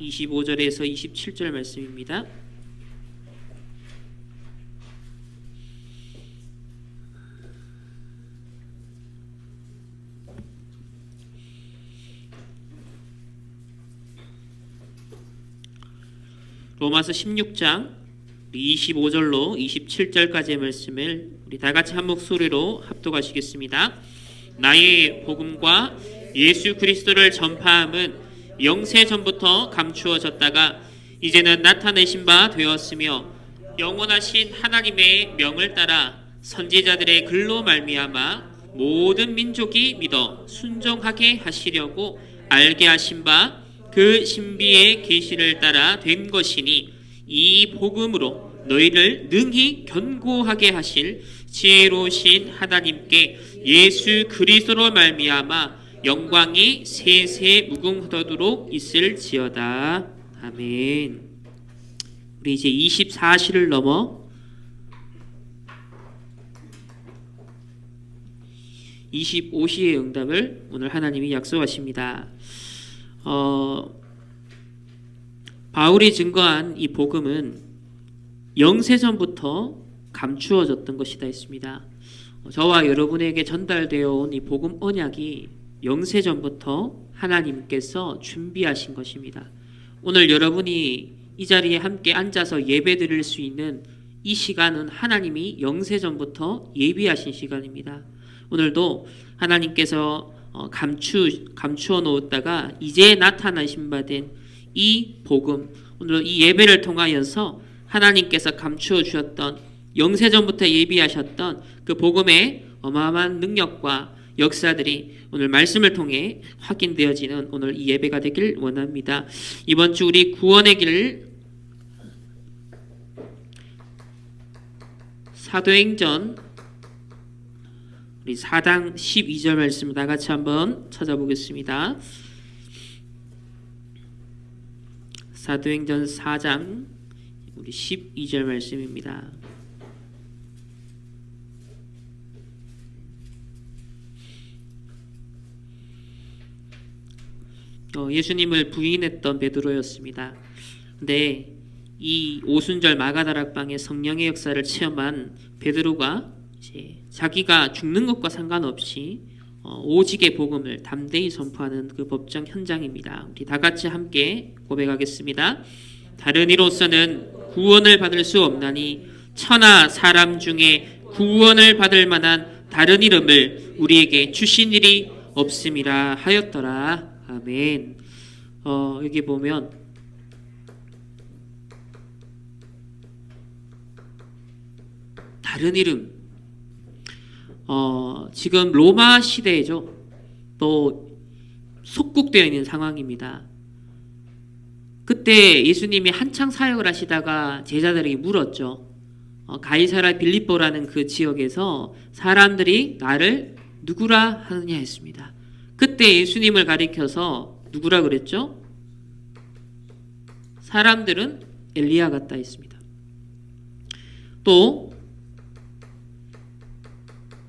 25절에서 27절 말씀입니다. 로마서 16장 25절로 27절까지의 말씀을 우리 다 같이 한 목소리로 합독하시겠습니다. 나의 복음과 예수 그리스도를 전파함은 영세 전부터 감추어졌다가 이제는 나타내신 바 되었으며 영원하신 하나님의 명을 따라 선지자들의 글로 말미암아 모든 민족이 믿어 순종하게 하시려고 알게 하신 바 그 신비의 계시를 따라 된 것이니 이 복음으로 너희를 능히 견고하게 하실 지혜로우신 하나님께 예수 그리스도로 말미암아 영광이 세세 무궁하도록 있을지어다. 아멘. 우리 이제 24시를 넘어 25시의 응답을 오늘 하나님이 약속하십니다. 바울이 증거한 이 복음은 영세전부터 감추어졌던 것이다 했습니다. 저와 여러분에게 전달되어 온 이 복음 언약이 영세전부터 하나님께서 준비하신 것입니다. 오늘 여러분이 이 자리에 함께 앉아서 예배드릴 수 있는 이 시간은 하나님이 영세전부터 예비하신 시간입니다. 오늘도 하나님께서 감추어 놓았다가 이제 나타나신 바 된 이 복음, 오늘 이 예배를 통하여서 하나님께서 감추어 주셨던 영세전부터 예비하셨던 그 복음의 어마어마한 능력과 역사들이 오늘 말씀을 통해 확인되어지는 오늘 이 예배가 되길 원합니다. 이번 주 우리 구원의 길 사도행전 우리 4장 12절 말씀 다 같이 한번 찾아보겠습니다. 사도행전 4장 우리 12절 말씀입니다. 예수님을 부인했던 베드로였습니다. 근데 이 오순절 마가다락방의 성령의 역사를 체험한 베드로가 이제 자기가 죽는 것과 상관없이 오직의 복음을 담대히 선포하는 그 법정 현장입니다. 우리 다 같이 함께 고백하겠습니다. 다른 이로서는 구원을 받을 수 없나니 천하 사람 중에 구원을 받을 만한 다른 이름을 우리에게 주신 일이 없음이라 하였더라. 아멘. 여기 보면 다른 이름, 지금 로마 시대죠. 또 속국되어 있는 상황입니다. 그때 예수님이 한창 사역을 하시다가 제자들에게 물었죠. 가이사라 빌립보라는 그 지역에서 사람들이 나를 누구라 하느냐 했습니다. 그때 예수님을 가리켜서 누구라 그랬죠? 사람들은 엘리야 같다 했습니다. 또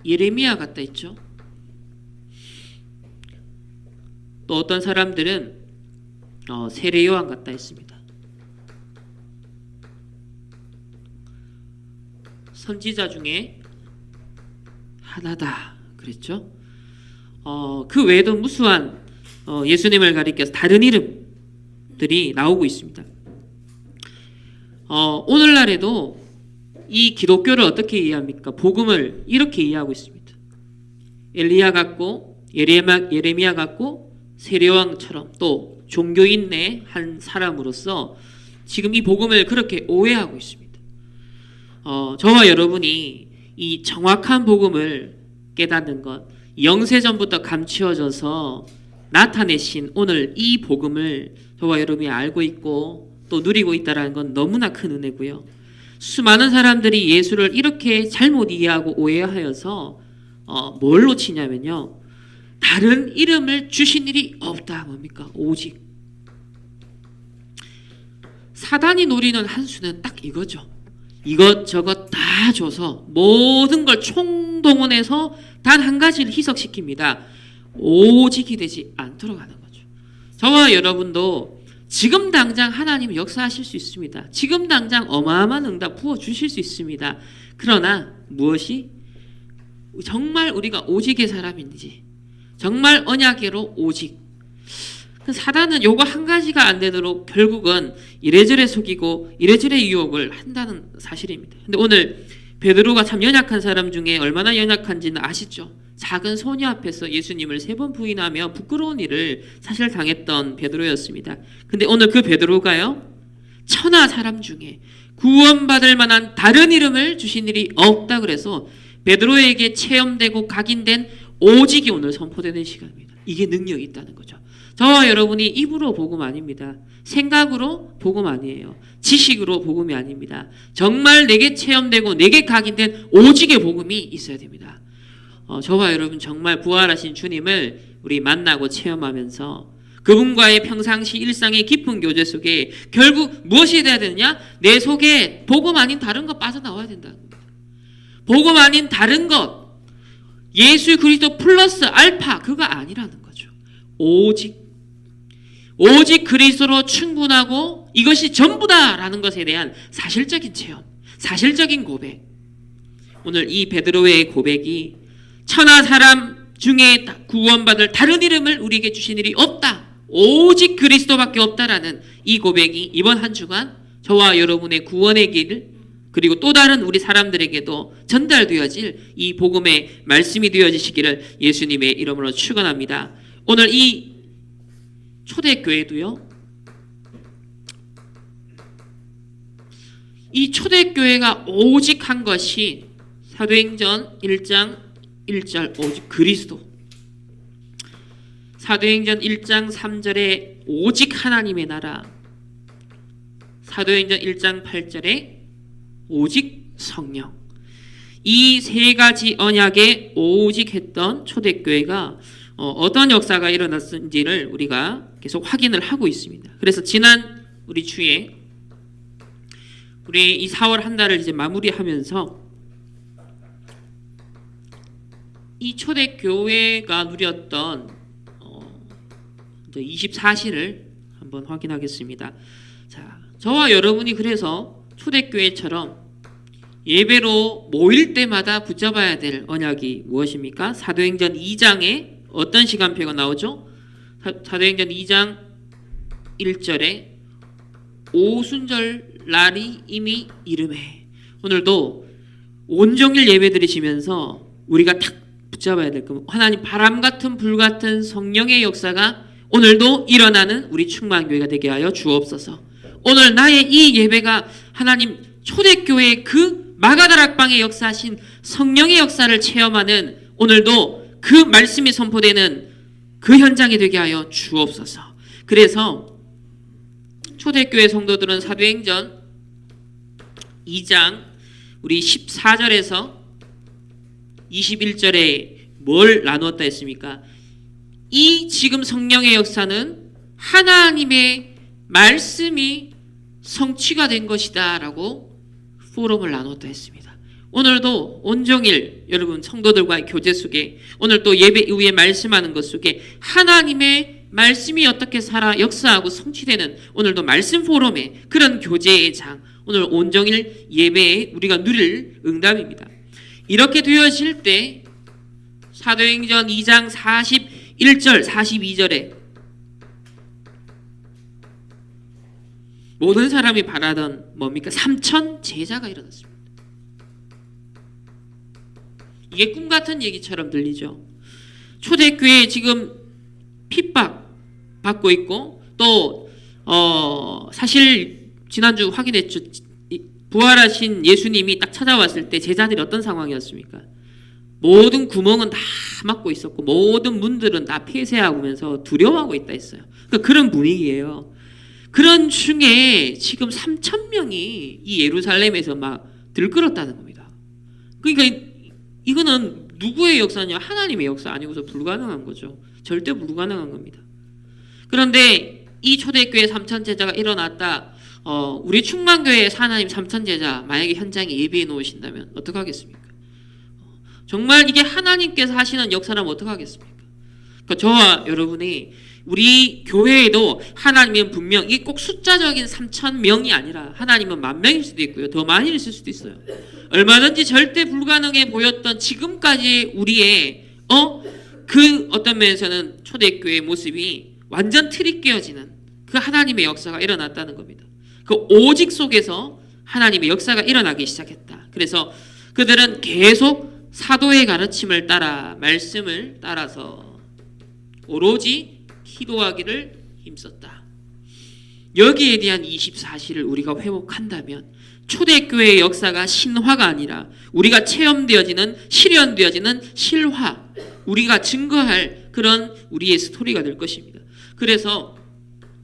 예레미야 같다 했죠. 또 어떤 사람들은 세례 요한 같다 했습니다. 선지자 중에 하나다 그랬죠. 그 외에도 무수한 예수님을 가리켜서 다른 이름들이 나오고 있습니다. 오늘날에도 이 기독교를 어떻게 이해합니까? 복음을 이렇게 이해하고 있습니다. 엘리야 같고 예레미야 같고 세례요한처럼 또 종교인의 한 사람으로서 지금 이 복음을 그렇게 오해하고 있습니다. 저와 여러분이 이 정확한 복음을 깨닫는 것, 영세전부터 감추어져서 나타내신 오늘 이 복음을 저와 여러분이 알고 있고 또 누리고 있다는 건 너무나 큰 은혜고요. 수많은 사람들이 예수를 이렇게 잘못 이해하고 오해하여서 뭘로 치냐면요. 다른 이름을 주신 일이 없다. 뭡니까? 오직. 사단이 노리는 한 수는 딱 이거죠. 이것저것 다 줘서 모든 걸 총동원해서 단 한 가지를 희석시킵니다. 오직이 되지 않도록 하는 거죠. 저와 여러분도 지금 당장 하나님은 역사하실 수 있습니다. 지금 당장 어마어마한 응답 부어주실 수 있습니다. 그러나 무엇이 정말 우리가 오직의 사람인지, 정말 언약계로 오직, 사단은 요거 한 가지가 안 되도록 결국은 이래저래 속이고 이래저래 유혹을 한다는 사실입니다. 근데 오늘 베드로가 참 연약한 사람 중에 얼마나 연약한지는 아시죠? 작은 소녀 앞에서 예수님을 3번 부인하며 부끄러운 일을 사실 당했던 베드로였습니다. 근데 오늘 그 베드로가요, 천하 사람 중에 구원받을 만한 다른 이름을 주신 일이 없다 그래서 베드로에게 체험되고 각인된 오직이 오늘 선포되는 시간입니다. 이게 능력이 있다는 거죠. 저와 여러분이 입으로 복음 아닙니다. 생각으로 복음 아니에요. 지식으로 복음이 아닙니다. 정말 내게 체험되고 내게 각인된 오직의 복음이 있어야 됩니다. 저와 여러분 정말 부활하신 주님을 우리 만나고 체험하면서 그분과의 평상시 일상의 깊은 교제 속에 결국 무엇이 돼야 되느냐? 내 속에 복음 아닌 다른 것 빠져나와야 된다는 겁니다. 복음 아닌 다른 것, 예수 그리스도 플러스 알파, 그거 아니라는 거죠. 오직 그리스도로 충분하고 이것이 전부다라는 것에 대한 사실적인 체험, 사실적인 고백. 오늘 이 베드로의 고백이 천하 사람 중에 구원받을 다른 이름을 우리에게 주신 일이 없다, 오직 그리스도밖에 없다라는 이 고백이 이번 한 주간 저와 여러분의 구원의 길, 그리고 또 다른 우리 사람들에게도 전달되어질 이 복음의 말씀이 되어지시기를 예수님의 이름으로 축원합니다. 오늘 이 초대교회도요, 이 초대교회가 오직 한 것이 사도행전 1장 1절 오직 그리스도, 사도행전 1장 3절에 오직 하나님의 나라, 사도행전 1장 8절에 오직 성령, 이 세 가지 언약에 오직 했던 초대교회가 어떤 역사가 일어났는지를 우리가 계속 확인을 하고 있습니다. 그래서 지난 우리 주에 우리 이 4월 한 달을 이제 마무리하면서 이 초대교회가 누렸던 24시를 한번 확인하겠습니다. 자, 저와 여러분이 그래서 초대교회처럼 예배로 모일 때마다 붙잡아야 될 언약이 무엇입니까? 사도행전 2장에 어떤 시간표가 나오죠? 사도행전 2장 1절에 오순절 날이 이미 이름해. 오늘도 온종일 예배 드리시면서 우리가 탁 붙잡아야 될 겁니다. 하나님 바람 같은 불 같은 성령의 역사가 오늘도 일어나는 우리 충만교회가 되게 하여 주옵소서. 오늘 나의 이 예배가 하나님 초대교회의 그 마가다락방에 역사하신 성령의 역사를 체험하는 오늘도 그 말씀이 선포되는 그 현장이 되게 하여 주옵소서. 그래서 초대교회 성도들은 사도행전 2장 우리 14절에서 21절에 뭘 나누었다 했습니까? 이 지금 성령의 역사는 하나님의 말씀이 성취가 된 것이다 라고 포럼을 나눴다 했습니다. 오늘도 온종일 여러분 성도들과의 교제 속에 오늘 또 예배 이후에 말씀하는 것 속에 하나님의 말씀이 어떻게 살아 역사하고 성취되는 오늘도 말씀 포럼의 그런 교제의 장, 오늘 온종일 예배에 우리가 누릴 응답입니다. 이렇게 되어질 때 사도행전 2장 41절 42절에 모든 사람이 바라던 뭡니까? 3천 제자가 일어났습니다. 이게 꿈 같은 얘기처럼 들리죠. 초대교회 지금 핍박 받고 있고 또 사실 지난주 확인했죠. 부활하신 예수님이 딱 찾아왔을 때 제자들이 어떤 상황이었습니까? 모든 구멍은 다 막고 있었고 모든 문들은 다 폐쇄하면서 두려워하고 있다 했어요. 그러니까 그런 분위기예요. 그런 중에 지금 3,000명이 이 예루살렘에서 막 들끓었다는 겁니다. 그러니까 이거는 누구의 역사냐? 하나님의 역사 아니고서 불가능한 거죠. 절대 불가능한 겁니다. 그런데 이 초대교회 3,000 제자가 일어났다. 우리 충만교회에 하나님 3,000 제자 만약에 현장에 예비해 놓으신다면 어떡하겠습니까? 정말 이게 하나님께서 하시는 역사라면 어떡하겠습니까? 그러니까 저와 여러분이 우리 교회에도 하나님은 분명 이게 꼭 숫자적인 3,000명이 아니라 하나님은 10,000명일 수도 있고요. 더 많이 있을 수도 있어요. 얼마든지 절대 불가능해 보였던 지금까지 우리의 그 어떤 면에서는 초대교회의 모습이 완전 틀이 깨어지는 그 하나님의 역사가 일어났다는 겁니다. 그 오직 속에서 하나님의 역사가 일어나기 시작했다. 그래서 그들은 계속 사도의 가르침을 따라 말씀을 따라서 오로지 기도하기를 힘썼다. 여기에 대한 24시를 우리가 회복한다면 초대교회의 역사가 신화가 아니라 우리가 체험되어지는 실현되어지는 실화, 우리가 증거할 그런 우리의 스토리가 될 것입니다. 그래서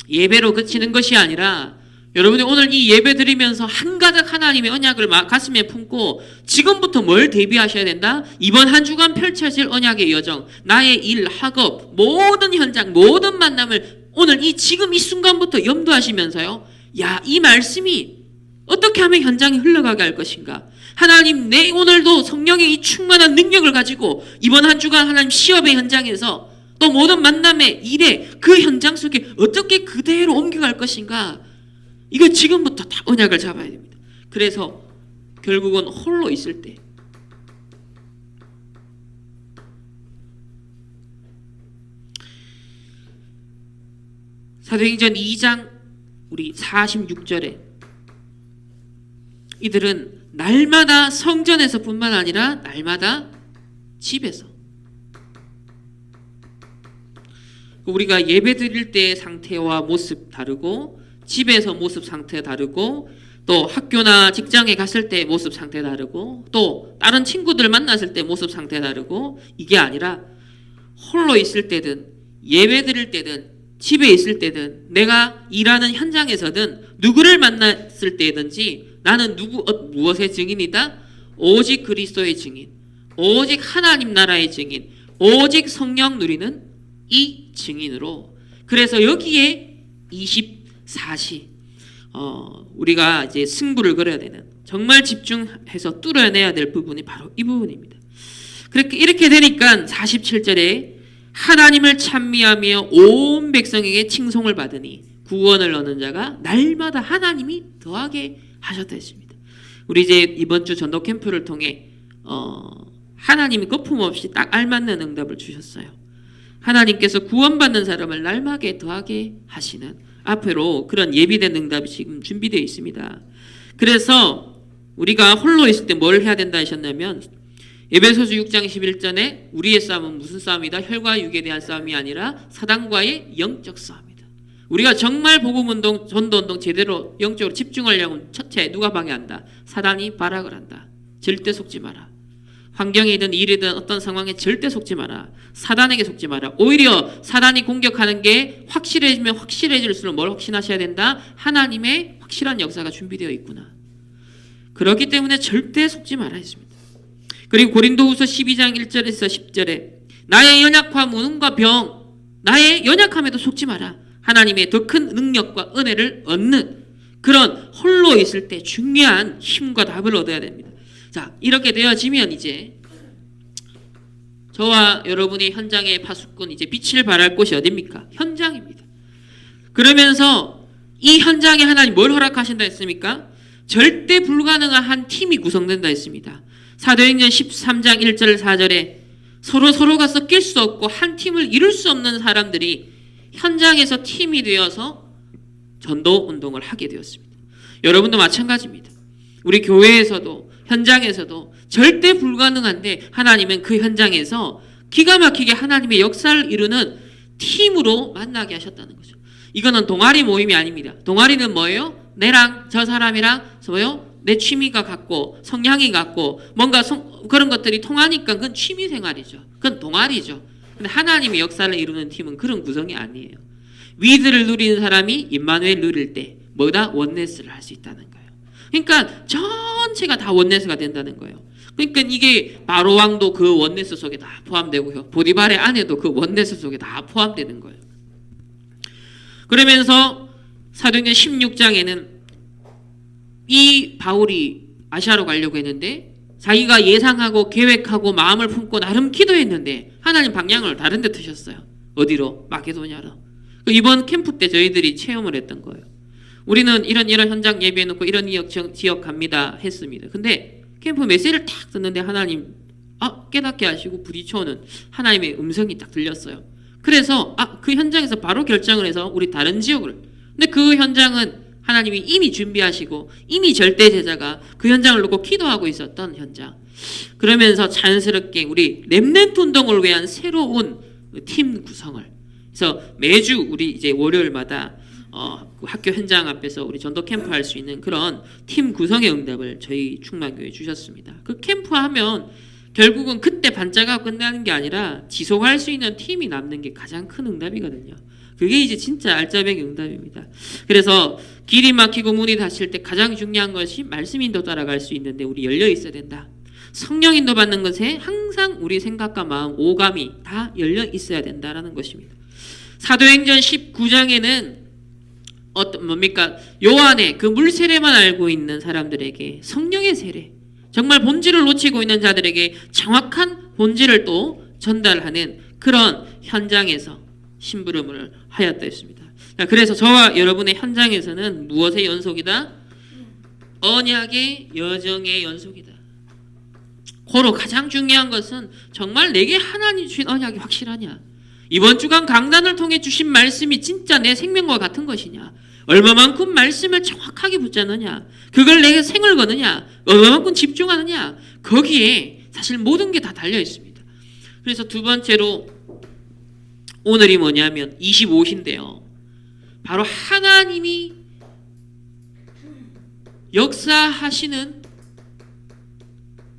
예배로 그치는 것이 아니라 여러분이 오늘 이 예배 드리면서 한가득 하나님의 언약을 가슴에 품고 지금부터 뭘 대비하셔야 된다? 이번 한 주간 펼쳐질 언약의 여정, 나의 일, 학업, 모든 현장, 모든 만남을 오늘 지금 이 순간부터 염두하시면서요. 야, 이 말씀이 어떻게 하면 현장이 흘러가게 할 것인가? 하나님, 내 오늘도 성령의 이 충만한 능력을 가지고 이번 한 주간 하나님 시험의 현장에서 또 모든 만남의 일에 그 현장 속에 어떻게 그대로 옮겨갈 것인가? 이거 지금부터 다 언약을 잡아야 됩니다. 그래서 결국은 홀로 있을 때 사도행전 2장 우리 46절에 이들은 날마다 성전에서 뿐만 아니라 날마다 집에서 우리가 예배 드릴 때의 상태와 모습 다르고 집에서 모습 상태 다르고 또 학교나 직장에 갔을 때 모습 상태 다르고 또 다른 친구들 만났을 때 모습 상태 다르고 이게 아니라 홀로 있을 때든 예배 드릴 때든 집에 있을 때든 내가 일하는 현장에서든 누구를 만났을 때든지 나는 무엇의 증인이다? 오직 그리스도의 증인, 오직 하나님 나라의 증인, 오직 성령 누리는 이 증인으로. 그래서 여기에 24시 우리가 이제 승부를 걸어야 되는, 정말 집중해서 뚫어내야 될 부분이 바로 이 부분입니다. 그렇게 이렇게 되니까 47절에 하나님을 찬미하며 온 백성에게 칭송을 받으니 구원을 얻는 자가 날마다 하나님이 더하게 하셨다 했습니다. 우리 이제 이번 주 전도 캠프를 통해 하나님이 거품없이 딱 알맞는 응답을 주셨어요. 하나님께서 구원받는 사람을 날마게 더하게 하시는 앞으로 그런 예비된 응답이 지금 준비되어 있습니다. 그래서 우리가 홀로 있을 때 뭘 해야 된다 하셨냐면 에베소서 6장 11절에 우리의 싸움은 무슨 싸움이다? 혈과 육에 대한 싸움이 아니라 사단과의 영적 싸움이다. 우리가 정말 복음운동, 전도운동 제대로 영적으로 집중하려면 첫째 누가 방해한다? 사단이 발악을 한다. 절대 속지 마라. 환경이든 일이든 어떤 상황에 절대 속지 마라. 사단에게 속지 마라. 오히려 사단이 공격하는 게 확실해지면 확실해질수록 뭘 확신하셔야 된다? 하나님의 확실한 역사가 준비되어 있구나. 그렇기 때문에 절대 속지 말아야 했습니다. 그리고 고린도후서 12장 1절에서 10절에 나의 연약과 무능과 병, 나의 연약함에도 속지 마라. 하나님의 더 큰 능력과 은혜를 얻는 그런 홀로 있을 때 중요한 힘과 답을 얻어야 됩니다. 자, 이렇게 되어지면 이제 저와 여러분이 현장의 파수꾼, 이제 빛을 발할 곳이 어디입니까? 현장입니다. 그러면서 이 현장에 하나님 뭘 허락하신다 했습니까? 절대 불가능한 한 팀이 구성된다 했습니다. 사도행전 13장 1절 4절에 서로가 섞일 수 없고 한 팀을 이룰 수 없는 사람들이 현장에서 팀이 되어서 전도 운동을 하게 되었습니다. 여러분도 마찬가지입니다. 우리 교회에서도 현장에서도 절대 불가능한데 하나님은 그 현장에서 기가 막히게 하나님의 역사를 이루는 팀으로 만나게 하셨다는 거죠. 이거는 동아리 모임이 아닙니다. 동아리는 뭐예요? 내랑 저 사람이랑 뭐예요? 내 취미가 같고 성향이 같고 뭔가 그런 것들이 통하니까 그건 취미 생활이죠. 그건 동아리죠. 근데 하나님의 역사를 이루는 팀은 그런 구성이 아니에요. 위드를 누리는 사람이 임마누엘 누릴 때 뭐다? 원네스를 할 수 있다는 거예요. 그러니까 전체가 다 원네스가 된다는 거예요. 그러니까 이게 바로 왕도 그 원네스 속에 다 포함되고요. 보디발의 아내도 그 원네스 속에 다 포함되는 거예요. 그러면서 사도행전 16장에는 이 바울이 아시아로 가려고 했는데 자기가 예상하고 계획하고 마음을 품고 나름 기도했는데 하나님 방향을 다른 데 트셨어요. 어디로? 마게도냐로. 이번 캠프 때 저희들이 체험을 했던 거예요. 우리는 이런 현장 예비해놓고 이런 지역 갑니다 했습니다. 근데 캠프 메시지를 딱 듣는데 하나님 깨닫게 하시고 부딪혀오는 하나님의 음성이 딱 들렸어요. 그래서 그 현장에서 바로 결정을 해서 우리 다른 지역을, 근데 그 현장은 하나님이 이미 준비하시고 이미 절대 제자가 그 현장을 놓고 기도하고 있었던 현장. 그러면서 자연스럽게 우리 렘넌트 운동을 위한 새로운 팀 구성을, 그래서 매주 우리 이제 월요일마다 학교 현장 앞에서 우리 전도 캠프 할 수 있는 그런 팀 구성의 응답을 저희 충만교회에 주셨습니다. 그 캠프 하면 결국은 그때 반짝하고 끝나는 게 아니라 지속할 수 있는 팀이 남는 게 가장 큰 응답이거든요. 그게 이제 진짜 알짜배기 응답입니다. 그래서 길이 막히고 문이 닫힐 때 가장 중요한 것이 말씀 인도 따라갈 수 있는데 우리 열려 있어야 된다. 성령 인도 받는 것에 항상 우리 생각과 마음, 오감이 다 열려 있어야 된다라는 것입니다. 사도행전 19장에는 뭡니까? 요한의 그 물 세례만 알고 있는 사람들에게 성령의 세례, 정말 본질을 놓치고 있는 자들에게 정확한 본질을 또 전달하는 그런 현장에서 심부름을 하였다 했습니다. 그래서 저와 여러분의 현장에서는 무엇의 연속이다? 언약의 여정의 연속이다. 고로 가장 중요한 것은 정말 내게 하나님 주신 언약이 확실하냐? 이번 주간 강단을 통해 주신 말씀이 진짜 내 생명과 같은 것이냐? 얼마만큼 말씀을 정확하게 붙잡느냐? 그걸 내게 생을 거느냐? 얼마만큼 집중하느냐? 거기에 사실 모든 게 다 달려 있습니다. 그래서 두 번째로 오늘이 뭐냐면 25시인데요. 바로 하나님이 역사하시는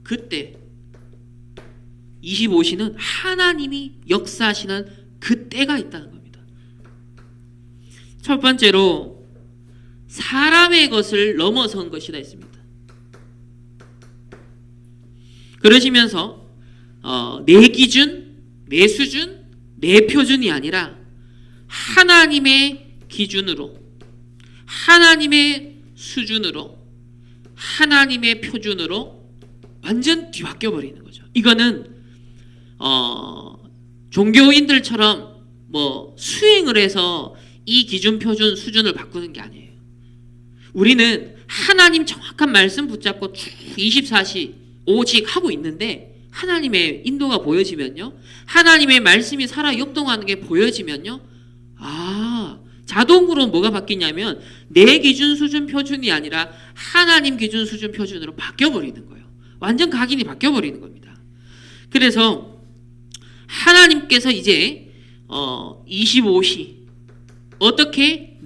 그때, 25시는 하나님이 역사하시는 그때가 있다는 겁니다. 첫 번째로 사람의 것을 넘어선 것이다 했습니다. 그러시면서 내 기준, 내 수준, 내 표준이 아니라 하나님의 기준으로, 하나님의 수준으로, 하나님의 표준으로 완전 뒤바뀌어 버리는 거죠. 이거는 종교인들처럼 뭐 수행을 해서 이 기준, 표준, 수준을 바꾸는 게 아니에요. 우리는 하나님 정확한 말씀 붙잡고 쭉 24시 오직 하고 있는데 하나님의 인도가 보여지면요, 하나님의 말씀이 살아 역동하는 게 보여지면요, 자동으로 뭐가 바뀌냐면 내 기준, 수준, 표준이 아니라 하나님 기준, 수준, 표준으로 바뀌어버리는 거예요. 완전 각인이 바뀌어버리는 겁니다. 그래서 하나님께서 이제 25시 어떻게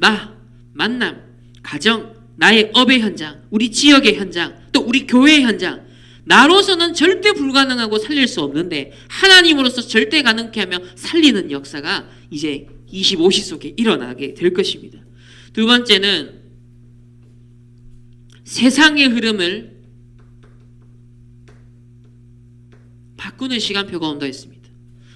만남, 가정, 나의 업의 현장, 우리 지역의 현장, 또 우리 교회의 현장, 나로서는 절대 불가능하고 살릴 수 없는데 하나님으로서 절대 가능케 하며 살리는 역사가 이제 25시 속에 일어나게 될 것입니다. 두 번째는 세상의 흐름을 바꾸는 시간표가 온다 했습니다.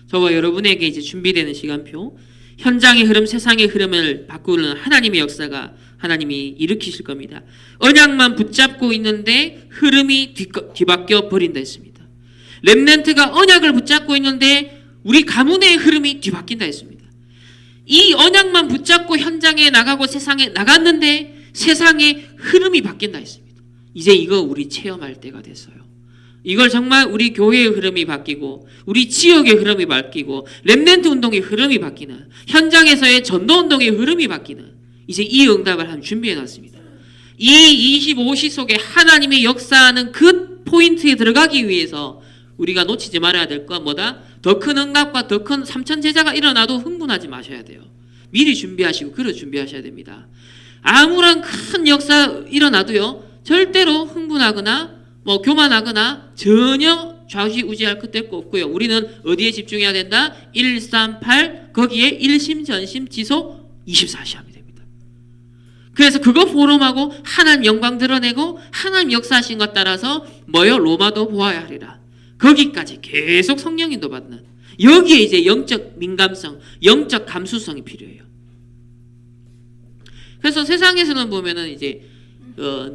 저와 여러분에게 이제 준비되는 시간표, 현장의 흐름, 세상의 흐름을 바꾸는 하나님의 역사가 하나님이 일으키실 겁니다. 언약만 붙잡고 있는데 흐름이 뒤바뀌어 버린다 했습니다. 렘넌트가 언약을 붙잡고 있는데 우리 가문의 흐름이 뒤바뀐다 했습니다. 이 언약만 붙잡고 현장에 나가고 세상에 나갔는데 세상의 흐름이 바뀐다 했습니다. 이제 이거 우리 체험할 때가 됐어요. 이걸 정말 우리 교회의 흐름이 바뀌고 우리 지역의 흐름이 바뀌고 렘넌트 운동의 흐름이 바뀌는, 현장에서의 전도 운동의 흐름이 바뀌는, 이제 이 응답을 한 준비해 놨습니다. 이 25시 속에 하나님의 역사하는 그 포인트에 들어가기 위해서 우리가 놓치지 말아야 될 건 뭐다? 더 큰 응답과 더 큰 3천 제자가 일어나도 흥분하지 마셔야 돼요. 미리 준비하시고 그릇 준비하셔야 됩니다. 아무런 큰 역사 일어나도요, 절대로 흥분하거나 교만하거나 전혀 좌지우지할 것도 없고요. 우리는 어디에 집중해야 된다? 138 거기에 일심 전심 지속 24시 하면 됩니다. 그래서 그거 포럼하고 하나님 영광 드러내고 하나님 역사하신 것 따라서 로마도 보아야 하리라. 거기까지 계속 성령 인도 받는, 여기에 이제 영적 민감성, 영적 감수성이 필요해요. 그래서 세상에서는 보면은 이제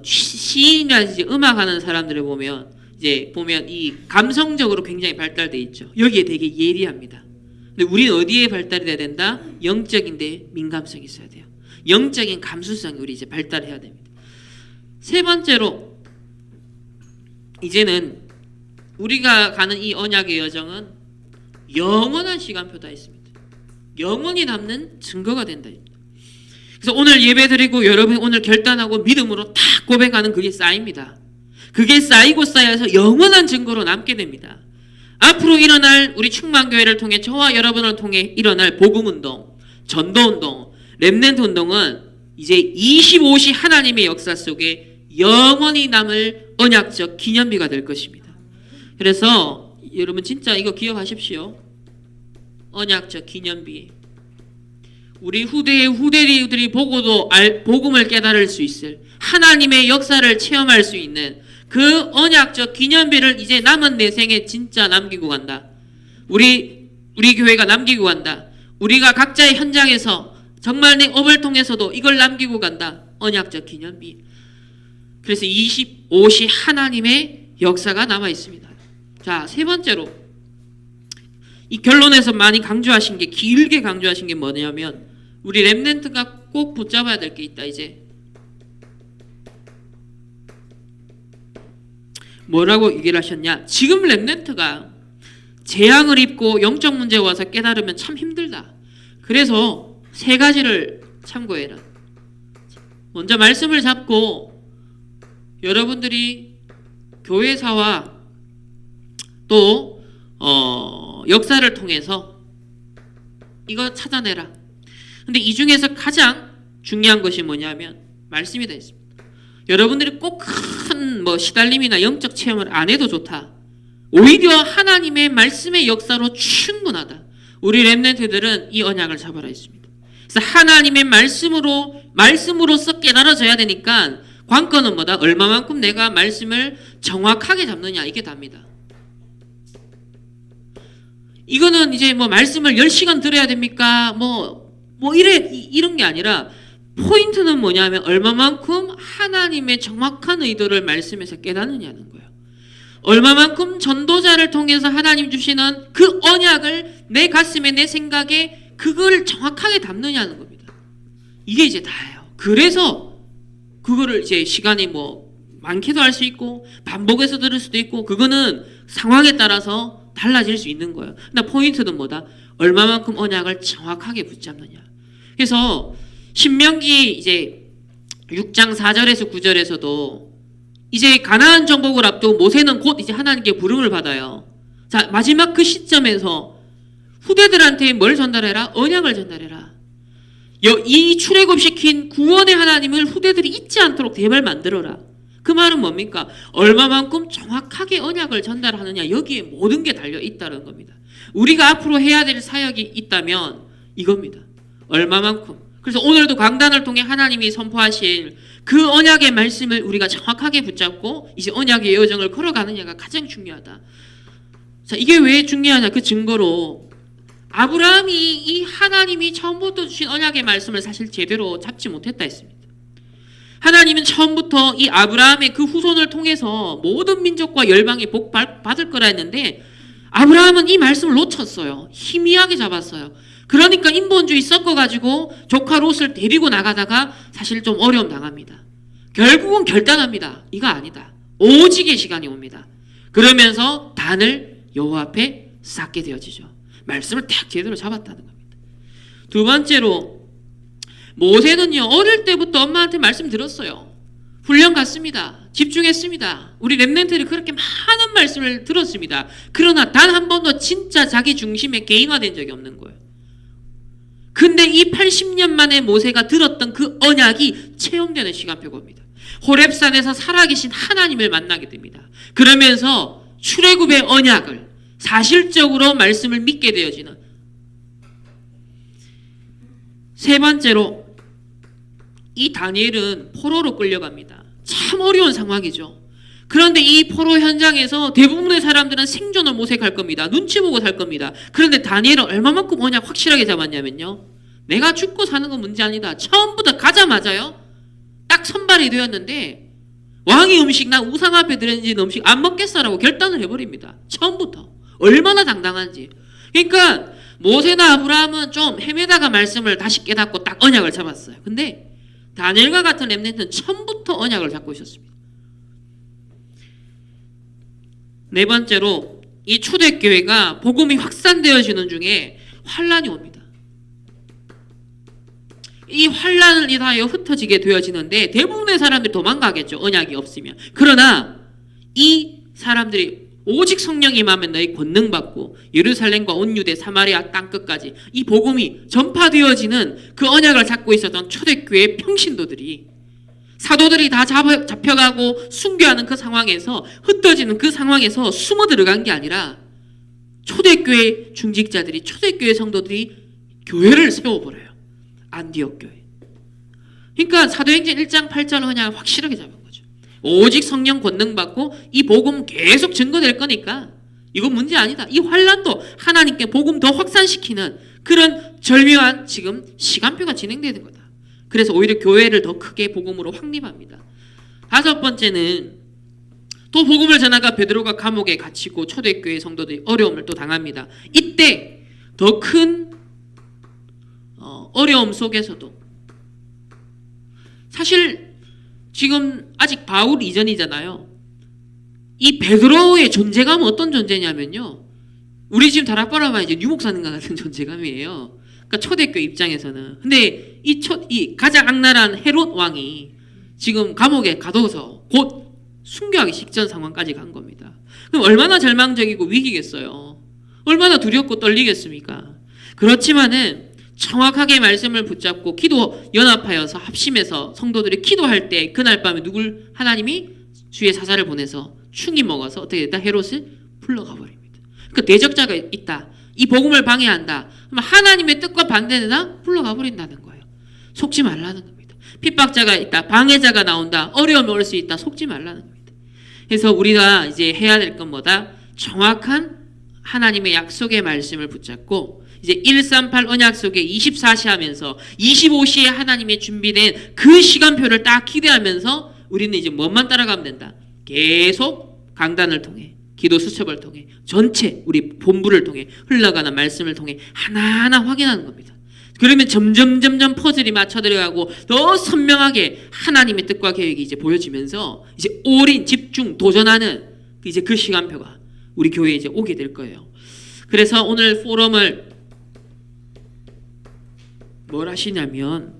시인이라든지 음악하는 사람들을 보면 이 감성적으로 굉장히 발달돼 있죠. 여기에 되게 예리합니다. 근데 우리는 어디에 발달이 돼야 된다? 영적인데 민감성이 있어야 돼요. 영적인 감수성이 우리 이제 발달해야 됩니다. 세 번째로 이제는 우리가 가는 이 언약의 여정은 영원한 시간표다 있습니다. 영원히 남는 증거가 된다. 그래서 오늘 예배드리고 여러분이 오늘 결단하고 믿음으로 딱 고백하는 그게 쌓입니다. 그게 쌓이고 쌓여서 영원한 증거로 남게 됩니다. 앞으로 일어날 우리 충만교회를 통해 저와 여러분을 통해 일어날 복음운동, 전도운동, 렘넌트 운동은 이제 25시 하나님의 역사 속에 영원히 남을 언약적 기념비가 될 것입니다. 그래서 여러분 진짜 이거 기억하십시오. 언약적 기념비. 우리 후대의 후대들이 보고도 복음을 깨달을 수 있을 하나님의 역사를 체험할 수 있는 그 언약적 기념비를 이제 남은 내 생에 진짜 남기고 간다. 우리 교회가 남기고 간다. 우리가 각자의 현장에서 정말 내 업을 통해서도 이걸 남기고 간다. 언약적 기념비. 그래서 25시 하나님의 역사가 남아 있습니다. 자, 세 번째로 이 결론에서 많이 강조하신 게 길게 강조하신 게 뭐냐면 우리 렘넌트가 꼭 붙잡아야 될 게 있다. 이제 뭐라고 얘기를 하셨냐? 지금 렘넌트가 재앙을 입고 영적 문제가 와서 깨달으면 참 힘들다. 그래서 세 가지를 참고해라. 먼저 말씀을 잡고 여러분들이 교회사와 또 역사를 통해서 이거 찾아내라. 근데 이 중에서 가장 중요한 것이 뭐냐면 말씀이 되어 있습니다. 여러분들이 꼭 큰 시달림이나 영적 체험을 안 해도 좋다. 오히려 하나님의 말씀의 역사로 충분하다. 우리 렘넌트들은 이 언약을 잡아라 했습니다. 그래서 하나님의 말씀으로서 깨달아져야 되니까 관건은 뭐다? 얼마만큼 내가 말씀을 정확하게 잡느냐 이게 답니다. 이거는 이제 말씀을 10시간 들어야 됩니까? 이런 게 아니라 포인트는 뭐냐면 얼마만큼 하나님의 정확한 의도를 말씀에서 깨닫느냐는 거예요. 얼마만큼 전도자를 통해서 하나님 주시는 그 언약을 내 가슴에 내 생각에 그걸 정확하게 담느냐는 겁니다. 이게 이제 다예요. 그래서 그거를 이제 시간이 많게도 할 수 있고 반복해서 들을 수도 있고 그거는 상황에 따라서 달라질 수 있는 거예요. 근데 포인트는 뭐다? 얼마만큼 언약을 정확하게 붙잡느냐. 그래서 신명기 이제 6장 4절에서 9절에서도 이제 가나안 정복을 앞두고 모세는 곧 이제 하나님께 부름을 받아요. 자, 마지막 그 시점에서 후대들한테 뭘 전달해라? 언약을 전달해라. 이 출애굽시킨 구원의 하나님을 후대들이 잊지 않도록 제발 만들어라. 그 말은 뭡니까? 얼마만큼 정확하게 언약을 전달하느냐 여기에 모든 게 달려 있다는 겁니다. 우리가 앞으로 해야 될 사역이 있다면 이겁니다. 얼마만큼. 그래서 오늘도 강단을 통해 하나님이 선포하실 그 언약의 말씀을 우리가 정확하게 붙잡고 이제 언약의 여정을 걸어가느냐가 가장 중요하다. 자, 이게 왜 중요하냐? 그 증거로 아브라함이 이 하나님이 처음부터 주신 언약의 말씀을 사실 제대로 잡지 못했다 했습니다. 하나님은 처음부터 이 아브라함의 그 후손을 통해서 모든 민족과 열방이 복 받을 거라 했는데 아브라함은 이 말씀을 놓쳤어요. 희미하게 잡았어요. 그러니까 인본주의 섞어가지고 조카 롯을 데리고 나가다가 사실 좀 어려움 당합니다. 결국은 결단합니다. 이거 아니다. 오직의 시간이 옵니다. 그러면서 단을 여호와 앞에 쌓게 되어지죠. 말씀을 딱 제대로 잡았다는 겁니다. 두 번째로 모세는요 어릴 때부터 엄마한테 말씀 들었어요. 훈련 갔습니다. 집중했습니다. 우리 렘넌트들이 그렇게 많은 말씀을 들었습니다. 그러나 단 한 번도 진짜 자기 중심에 개인화된 적이 없는 거예요. 근데 이 80년 만에 모세가 들었던 그 언약이 체험되는 시간표가 옵니다. 호렙산에서 살아계신 하나님을 만나게 됩니다. 그러면서 출애굽의 언약을 사실적으로 말씀을 믿게 되어지는. 세 번째로 이 다니엘은 포로로 끌려갑니다. 참 어려운 상황이죠. 그런데 이 포로 현장에서 대부분의 사람들은 생존을 모색할 겁니다. 눈치 보고 살 겁니다. 그런데 다니엘은 얼마만큼 언약 확실하게 잡았냐면요. 내가 죽고 사는 건 문제 아니다. 처음부터 가자마자요. 딱 선발이 되었는데 왕의 음식 나 우상 앞에 들어있는 음식 안 먹겠어라고 결단을 해버립니다. 처음부터. 얼마나 당당한지. 그러니까 모세나 아브라함은 좀 헤매다가 말씀을 다시 깨닫고 딱 언약을 잡았어요. 근데 다니엘과 같은 렘넌트는 처음부터 언약을 잡고 있었습니다. 네 번째로 이 초대교회가 복음이 확산되어지는 중에 환란이 옵니다. 이 환란을 인하여 흩어지게 되어지는데 대부분의 사람들이 도망가겠죠. 언약이 없으면. 그러나 이 사람들이 오직 성령이 임하면 너희 권능받고 예루살렘과 온 유대 사마리아 땅끝까지 이 복음이 전파되어지는 그 언약을 잡고 있었던 초대교회 평신도들이 사도들이 다 잡혀가고 순교하는 그 상황에서 흩어지는 그 상황에서 숨어 들어간 게 아니라 초대교회 중직자들이 초대교회 성도들이 교회를 세워버려요. 안디옥 교회. 그러니까 사도행전 1장 8절 언약을 확실하게 잡은 거죠. 오직 성령 권능 받고 이 복음 계속 증거될 거니까 이건 문제 아니다. 이 환란도 하나님께 복음 더 확산시키는 그런 절묘한 지금 시간표가 진행되는 거다. 그래서 오히려 교회를 더 크게 복음으로 확립합니다. 다섯 번째는 또 복음을 전하가 베드로가 감옥에 갇히고 초대교회 성도들이 어려움을 또 당합니다. 이때 더 큰 어려움 속에서도 사실 지금 아직 바울 이전이잖아요. 이 베드로의 존재감은 어떤 존재냐면요. 우리 지금 다락바라만 이제 유목사님과 같은 존재감이에요. 그러니까 초대교회 입장에서는. 근데 이 가장 악랄한 헤롯 왕이 지금 감옥에 가둬서 곧 순교하기 직전 상황까지 간 겁니다. 그럼 얼마나 절망적이고 위기겠어요. 얼마나 두렵고 떨리겠습니까? 그렇지만은 정확하게 말씀을 붙잡고 기도 연합하여서 합심해서 성도들이 기도할 때 그날 밤에 하나님이 주의 사자를 보내서 충이 먹어서 어떻게 됐다? 헤롯을 불러가 버립니다. 그러니까 대적자가 있다. 이 복음을 방해한다. 그러면 하나님의 뜻과 반대되나 불러가 버린다는 거예요. 속지 말라는 겁니다. 핍박자가 있다. 방해자가 나온다. 어려움이 올 수 있다. 속지 말라는 겁니다. 그래서 우리가 이제 해야 될 건 뭐다? 정확한 하나님의 약속의 말씀을 붙잡고 이제 138 언약 속에 24시 하면서 25시에 하나님의 준비된 그 시간표를 딱 기대하면서 우리는 이제 뭐만 따라가면 된다. 계속 강단을 통해 기도 수첩을 통해 전체 우리 본부를 통해 흘러가는 말씀을 통해 하나하나 확인하는 겁니다. 그러면 점점 퍼즐이 맞춰 들어가고 더 선명하게 하나님의 뜻과 계획이 이제 보여지면서 이제 올인 집중 도전하는 이제 그 시간표가 우리 교회에 이제 오게 될 거예요. 그래서 오늘 포럼을 뭘 하시냐면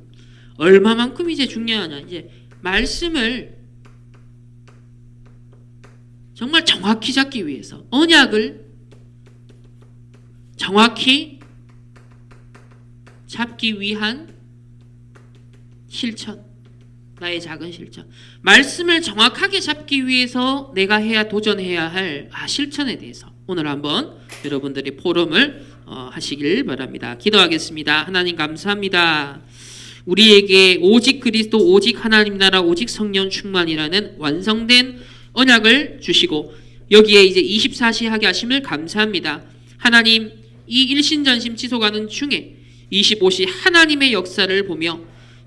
얼마만큼 이제 중요하냐, 이제 말씀을 정말 정확히 잡기 위해서 언약을 정확히 잡기 위한 실천, 나의 작은 실천, 말씀을 정확하게 잡기 위해서 내가 도전해야 할 실천에 대해서 오늘 한번 여러분들이 포럼을 하시길 바랍니다. 기도하겠습니다. 하나님 감사합니다. 우리에게 오직 그리스도, 오직 하나님 나라, 오직 성령 충만이라는 완성된 언약을 주시고 여기에 이제 24시 하게 하심을 감사합니다. 하나님, 이 일신전심 지속하는 중에 25시 하나님의 역사를 보며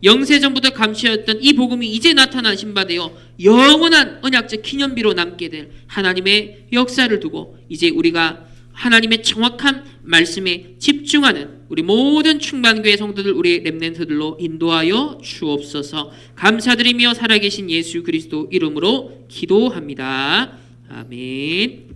영세전부터 감추었던 이 복음이 이제 나타나신 바 되어 영원한 언약적 기념비로 남게 될 하나님의 역사를 두고 이제 우리가 하나님의 정확한 말씀에 집중하는 우리 모든 충만교회 성도들, 우리 렘넌트들로 인도하여 주옵소서. 감사드리며 살아계신 예수 그리스도 이름으로 기도합니다. 아멘.